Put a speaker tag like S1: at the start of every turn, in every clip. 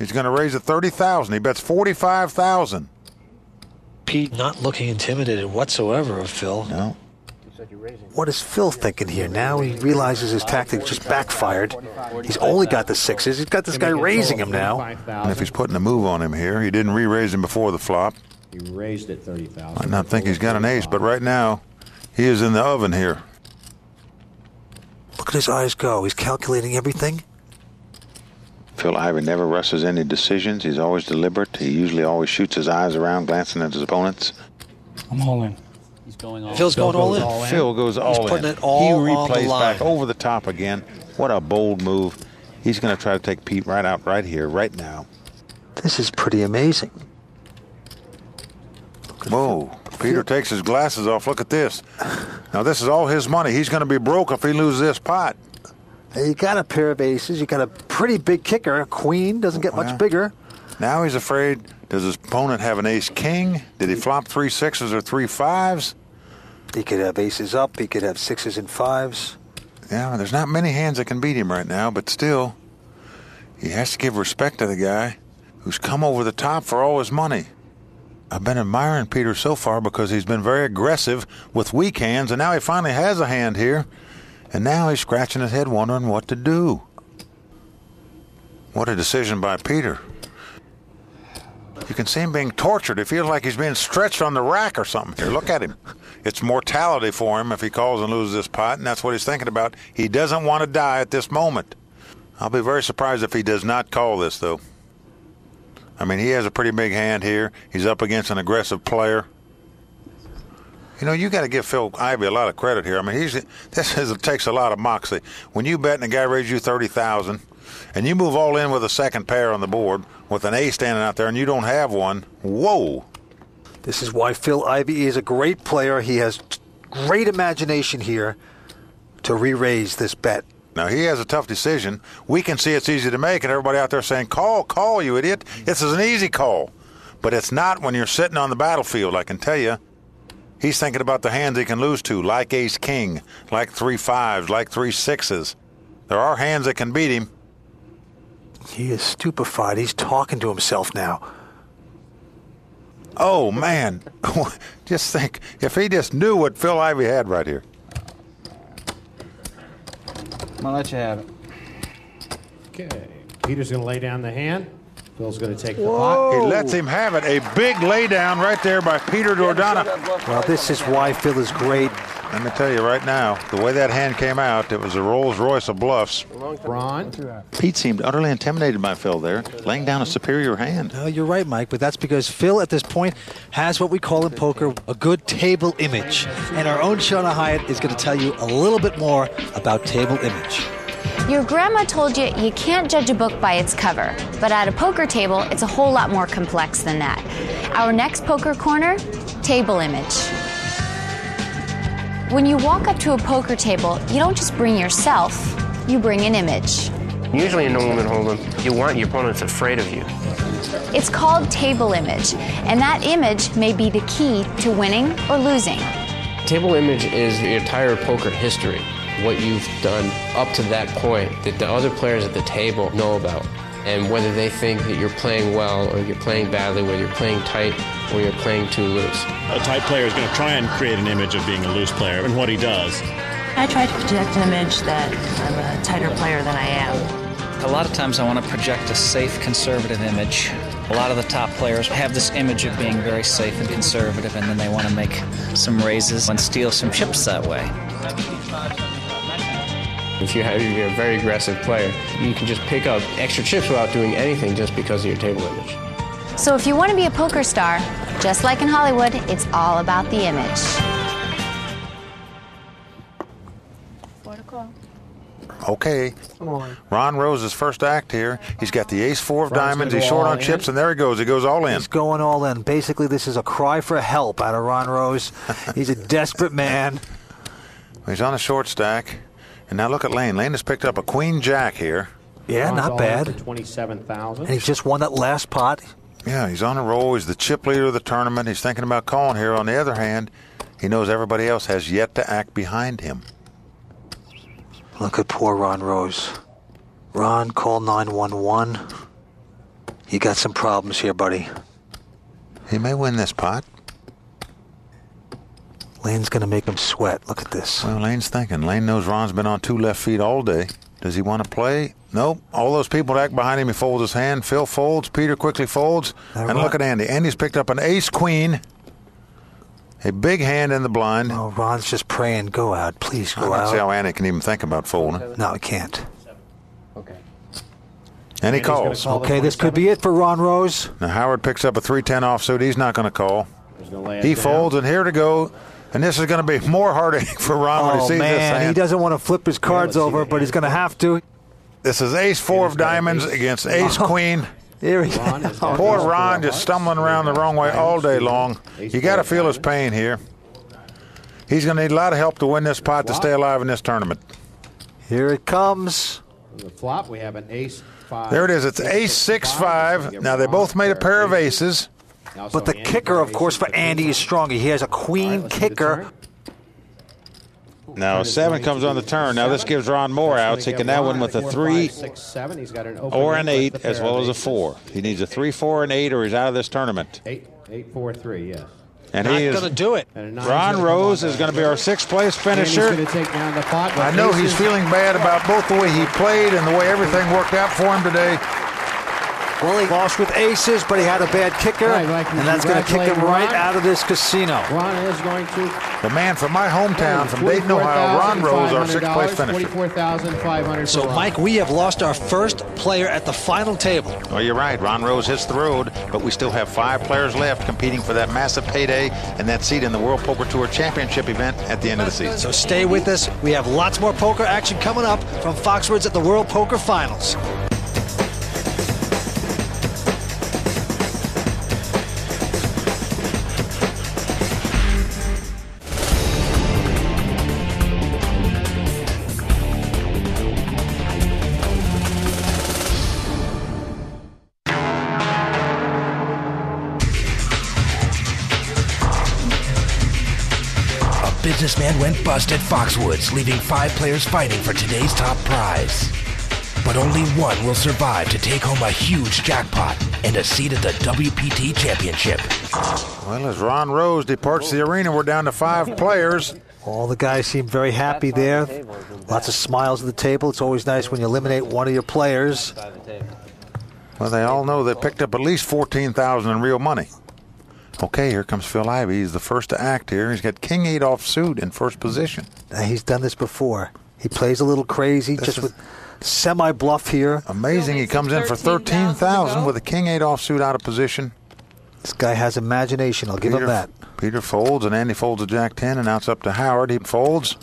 S1: He's going to raise it 30,000. He bets 45,000.
S2: Pete not looking intimidated whatsoever of Phil.
S1: No.
S3: What is Phil thinking here? Now he realizes his tactic just backfired. He's only got the sixes. He's got this guy raising him now.
S1: And if he's putting a move on him here, he didn't re-raise him before the flop.
S4: He raised it 30,000.
S1: Might not think he's got an ace, but right now, he is in the oven here.
S3: Look at his eyes go. He's calculating everything.
S1: Phil Ivey never rushes any decisions. He's always deliberate. He usually always shoots his eyes around, glancing at his opponents.
S5: I'm all in.
S4: He's going all
S2: Phil's going all in.
S1: Phil goes all in.
S2: He's putting it all
S1: he
S2: on the
S1: replays
S2: line.
S1: back over the top again. What a bold move. He's going to try to take Pete right out right here, right now.
S3: This is pretty amazing.
S1: Whoa. Peter takes his glasses off. Look at this. Now, this is all his money. He's going to be broke if he loses this pot.
S3: You got a pair of aces. You got a pretty big kicker. A queen doesn't get much bigger.
S1: Now he's afraid. Does his opponent have an ace-king? Did he flop 3 6s or 3 5s?
S3: He could have aces up. He could have 6s and 5s.
S1: Yeah, there's not many hands that can beat him right now, but still, he has to give respect to the guy who's come over the top for all his money. I've been admiring Peter so far because he's been very aggressive with weak hands, and now he finally has a hand here, and now he's scratching his head wondering what to do. What a decision by Peter. You can see him being tortured. He feels like he's being stretched on the rack or something here. Look at him. It's mortality for him if he calls and loses this pot, and that's what he's thinking about. He doesn't want to die at this moment. I'll be very surprised if he does not call this, though. I mean, he has a pretty big hand here. He's up against an aggressive player. You know, you got to give Phil Ivey a lot of credit here. I mean, it takes a lot of moxie. When you bet and a guy raises you 30,000, and you move all in with a second pair on the board with an ace standing out there, and you don't have one, whoa.
S3: This is why Phil Ivey is a great player. He has great imagination here to re-raise this bet.
S1: Now, he has a tough decision. We can see it's easy to make, and everybody out there saying, call, you idiot. This is an easy call. But it's not when you're sitting on the battlefield, I can tell you. He's thinking about the hands he can lose to, like ace-king, like 3 5s, like 3 6s. There are hands that can beat him.
S3: He is stupefied. He's talking to himself now.
S1: Oh, man. Just think, if he just knew what Phil Ivey had right here.
S5: I'm going to let you have it.
S4: Okay. Peter's going to lay down the hand. Phil's going to take the pot.
S1: He lets him have it. A big laydown right there by Peter Giordano.
S3: Well, this is why Phil is great.
S1: Let me tell you right now, the way that hand came out, it was a Rolls Royce of bluffs.
S4: Ron.
S1: Pete seemed utterly intimidated by Phil there, laying down a superior hand.
S2: No, you're right, Mike, but that's because Phil at this point has what we call in poker a good table image. And our own Shona Hyatt is going to tell you a little bit more about table image.
S6: Your grandma told you you can't judge a book by its cover, but at a poker table, it's a whole lot more complex than that. Our next poker corner, table image. When you walk up to a poker table, you don't just bring yourself, you bring an image.
S7: Usually in Norman Hold'em, you want your opponents afraid of you.
S6: It's called table image, and that image may be the key to winning or losing.
S7: Table image is your entire poker history, what you've done up to that point that the other players at the table know about, and whether they think that you're playing well or you're playing badly, whether you're playing tight or you're playing too loose.
S8: A tight player is going to try and create an image of being a loose player, and what he does.
S9: I try to project an image that I'm a tighter player than I am.
S10: A lot of times I want to project a safe, conservative image. A lot of the top players have this image of being very safe and conservative, and then they want to make some raises and steal some chips that way.
S7: If you're a very aggressive player, you can just pick up extra chips without doing anything just because of your table image.
S6: So if you want to be a poker star, just like in Hollywood, it's all about the image.
S1: Okay. Ron Rose's first act here. He's got the ace-4 of diamonds. He's short on chips, and there he goes. He goes all in.
S3: He's going all in. Basically, this is a cry for help out of Ron Rose. He's a desperate man.
S1: He's on a short stack. And now look at Lane. Lane has picked up a queen-jack here.
S3: Yeah, not bad.
S4: For 27,000.
S3: And he's just won that last pot.
S1: Yeah, he's on a roll. He's the chip leader of the tournament. He's thinking about calling here. On the other hand, he knows everybody else has yet to act behind him.
S3: Look at poor Ron Rose. Ron, call 911. You got some problems here, buddy.
S1: He may win this pot.
S3: Lane's going to make him sweat. Look at this.
S1: Well, Lane's thinking. Lane knows Ron's been on 2 left feet all day. Does he want to play? Nope. All those people back behind him, he folds his hand. Phil folds. Peter quickly folds. And look at Andy. Andy's picked up an ace-queen. A big hand in the blind.
S3: Oh, Ron's just praying, go out. Please go
S1: I
S3: out.
S1: don't see how Andy can even think about folding.
S3: No, he can't.
S5: Okay.
S1: And he calls.
S3: Okay, this could be it for Ron Rose.
S1: Now Howard picks up a 3-10 offsuit. He's not going to call. He folds, and here to go. And this is going to be more heartache for Ron when he sees this hand.
S3: He doesn't want to flip his cards over, but he's going to have to.
S1: This is ace-4 of diamonds against ace-queen.
S3: Here he
S1: Poor Ron just stumbling around the wrong way all day long. You got to feel his pain here. He's going to need a lot of help to win this pot to stay alive in this tournament.
S3: Here it comes.
S4: The flop, we have an ace-5.
S1: There it is. It's ace-6-5. Now, they both made a pair of aces.
S3: But the kicker, of course, for Andy is stronger. He has a queen kicker.
S11: Now, a 7 comes on the turn. Now, this gives Ron more outs. He can now win with a 3 or an 8 as well as a 4. He needs a 3, 4, and 8 or he's out of this tournament.
S4: 8, 4, 3, yes.
S1: And
S2: Not
S1: he is
S2: going to do it.
S1: Ron Rose is going to be our 6th-place finisher.
S4: I
S1: know he's feeling bad about both the way he played and the way everything worked out for him today.
S3: Well, he lost with aces, but he had a bad kicker, and that's going to kick him right out of this casino.
S4: Ron is going to...
S1: The man from my hometown, from Dayton, Ohio, Ron Rose, our 6th-place finisher.
S4: $44,500.
S2: So, Mike, we have lost our first player at the final table.
S11: Oh, you're right. Ron Rose hits the road, but we still have 5 players left competing for that massive payday and that seat in the World Poker Tour Championship event at the end of the season.
S2: So stay with us. We have lots more poker action coming up from Foxwoods at the World Poker Finals.
S12: Businessman went bust at Foxwoods, leaving 5 players fighting for today's top prize. But only one will survive to take home a huge jackpot and a seat at the WPT Championship.
S1: Well, as Ron Rose departs the arena, we're down to 5 players.
S3: All the guys seem very happy there. Lots of smiles at the table. It's always nice when you eliminate one of your players.
S1: Well, they all know they picked up at least $14,000 in real money. Okay, here comes Phil Ivey. He's the first to act here. He's got King 8 offsuit in first position.
S3: He's done this before. He plays a little crazy, just with semi-bluff here.
S1: Amazing. He comes in for $13,000 with a King 8 offsuit out of position.
S3: This guy has imagination. I'll give him that.
S1: Peter folds, and Andy folds a Jack 10, and now it's up to Howard. He folds.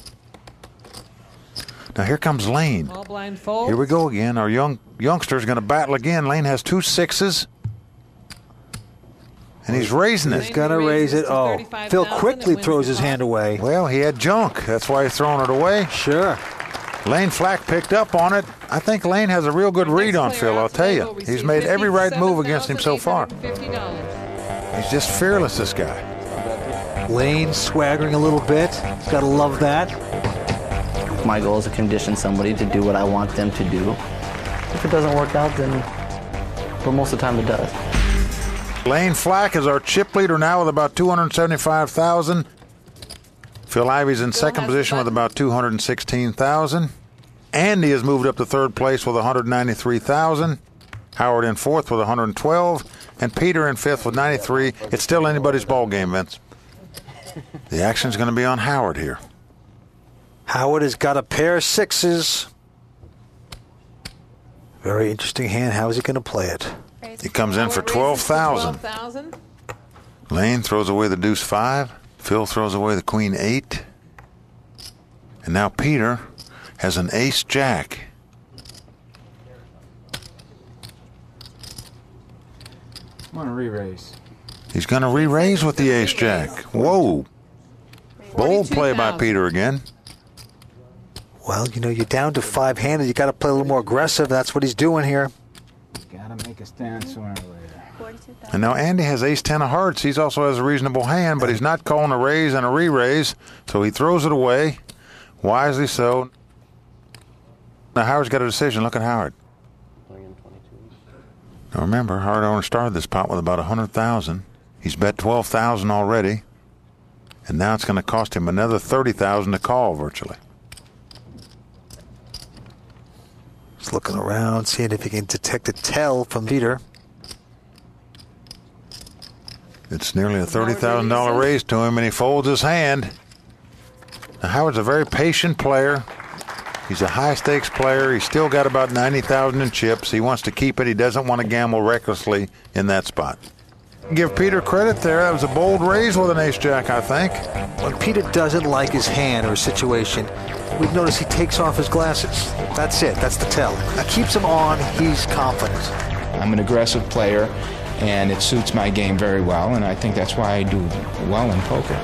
S1: Now here comes Lane.
S13: All blind fold.
S1: Here we go again. Our youngster's going to battle again. Lane has 2 6s. And he's raising it.
S3: He's going to raise it. Oh, Phil quickly throws his hand away.
S1: Well, he had junk. That's why he's throwing it away.
S3: Sure.
S1: Lane Flack picked up on it. I think Lane has a real good read on Phil, I'll tell you. He's made every right move against him so far. He's just fearless, this guy.
S3: Lane swaggering a little bit. He's got to love that.
S14: My goal is to condition somebody to do what I want them to do. If it doesn't work out, then, but most of the time it does.
S1: Lane Flack is our chip leader now with about $275,000. Phil Ivey's in second position with about $216,000. Andy has moved up to third place with $193,000. Howard in fourth with $112,000, and Peter in fifth with $93,000. It's still anybody's ball game, Vince. The action's going to be on Howard here.
S3: Howard has got a pair of 6s. Very interesting hand. How is he going to play it?
S1: He comes in for $12,000. Lane throws away the deuce 5. Phil throws away the queen 8. And now Peter has an ace jack.
S5: I'm going to re-raise.
S1: He's going to re-raise with the ace jack. Whoa. Bold play by Peter again.
S3: Well, you know, you're down to 5-handed. You got to play a little more aggressive. That's what he's doing here.
S5: Got to make a stand sooner or later.
S1: And now Andy has ace-10 of hearts. He also has a reasonable hand, but he's not calling a raise and a re-raise, so he throws it away. Wisely so. Now Howard's got a decision. Look at Howard. Now remember, hard owner started this pot with about 100,000. He's bet 12,000 already, and now it's going to cost him another 30,000 to call virtually.
S3: He's looking around, seeing if he can detect a tell from Peter.
S1: It's nearly a $30,000 raise to him, and he folds his hand. Now Howard's a very patient player. He's a high-stakes player. He's still got about 90,000 in chips. He wants to keep it. He doesn't want to gamble recklessly in that spot. Give Peter credit there. That was a bold raise with an ace-jack, I think.
S3: When Peter doesn't like his hand or his situation, we've noticed he takes off his glasses. That's it. That's the tell. He keeps them on. He's confident.
S5: I'm an aggressive player, and it suits my game very well, and I think that's why I do well in poker.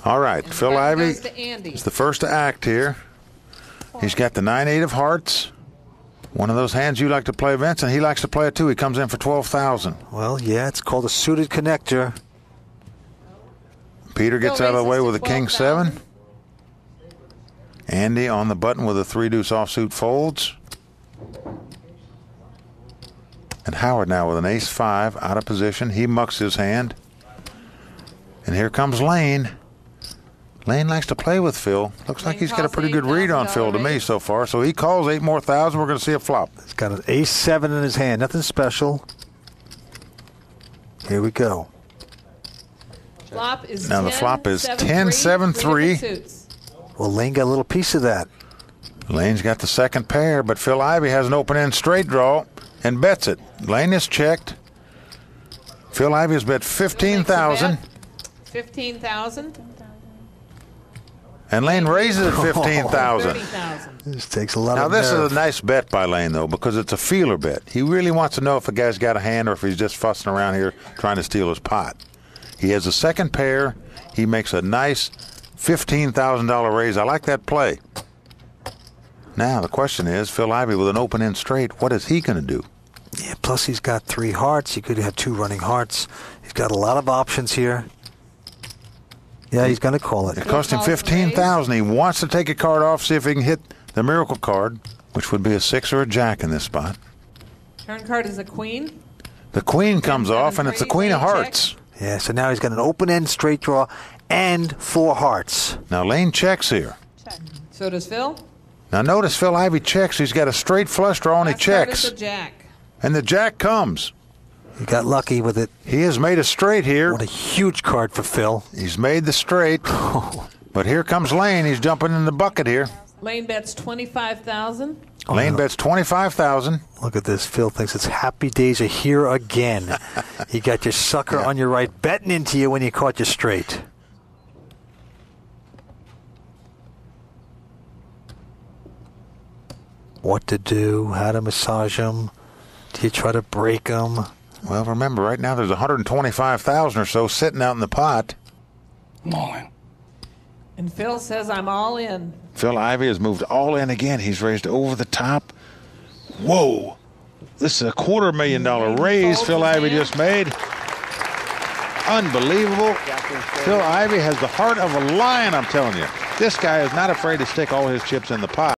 S1: All right, Phil Ivey is the first to act here. He's got the 9-8 of hearts. One of those hands you like to play, Vince, and he likes to play it too. He comes in for 12,000.
S3: Well, yeah, it's called a suited connector.
S1: Peter gets out of the way with a king-7. Andy on the button with a 3-deuce offsuit folds. And Howard now with an ace-5 out of position. He mucks his hand. And here comes Lane. Lane likes to play with Phil. Looks like he's got a pretty good read on Phil to me so far. So he calls 8 more thousand. We're going to see a flop.
S3: He's got an ace-7 in his hand. Nothing special. Here we go.
S13: Flop is
S1: now the flop is 10-7-3.
S3: Well, Lane got a little piece of that.
S1: Lane's got the second pair, but Phil Ivey has an open-end straight draw and bets it. Lane is checked. Phil Ivey has bet 15,000.
S13: 15,000.
S1: And Lane raises it 15,000.
S3: This takes a lot
S1: now,
S3: of
S1: this
S3: nerve.
S1: is a nice bet by Lane, though, because it's a feeler bet. He really wants to know if a guy's got a hand or if he's just fussing around here trying to steal his pot. He has a second pair. He makes a nice $15,000 raise. I like that play. Now, the question is, Phil Ivey with an open-end straight, what is he going to do?
S3: Yeah, plus he's got 3 hearts. He could have 2 running hearts. He's got a lot of options here. Yeah, he's going to call it.
S1: It cost him 15,000. He wants to take a card off, see if he can hit the miracle card, which would be a 6 or a jack in this spot.
S13: Turn card is a queen.
S1: The queen comes off, and it's the queen of hearts.
S3: Yeah, so now he's got an open-end straight draw and 4 hearts.
S1: Now Lane checks here.
S13: So does Phil.
S1: Now notice Phil Ivey checks. He's got a straight flush draw, and he checks.
S13: Card is a jack.
S1: And the jack comes.
S3: He got lucky with it.
S1: He has made a straight here.
S3: What a huge card for Phil.
S1: He's made the straight. But here comes Lane. He's jumping in the bucket here.
S13: Lane bets 25,000.
S1: Lane bets 25,000.
S3: Look at this. Phil thinks it's happy days are here again. You got your sucker on your right betting into you when you caught you straight. What to do, how to massage him. Do you try to break him?
S1: Well, remember, right now there's 125,000 or so sitting out in the pot.
S13: And Phil says, I'm all in.
S1: Phil Ivey has moved all in again. He's raised over the top. Whoa. This is a $250,000 raise Phil Ivey just made. Unbelievable. Phil Ivey has the heart of a lion, I'm telling you. This guy is not afraid to stick all his chips in the pot.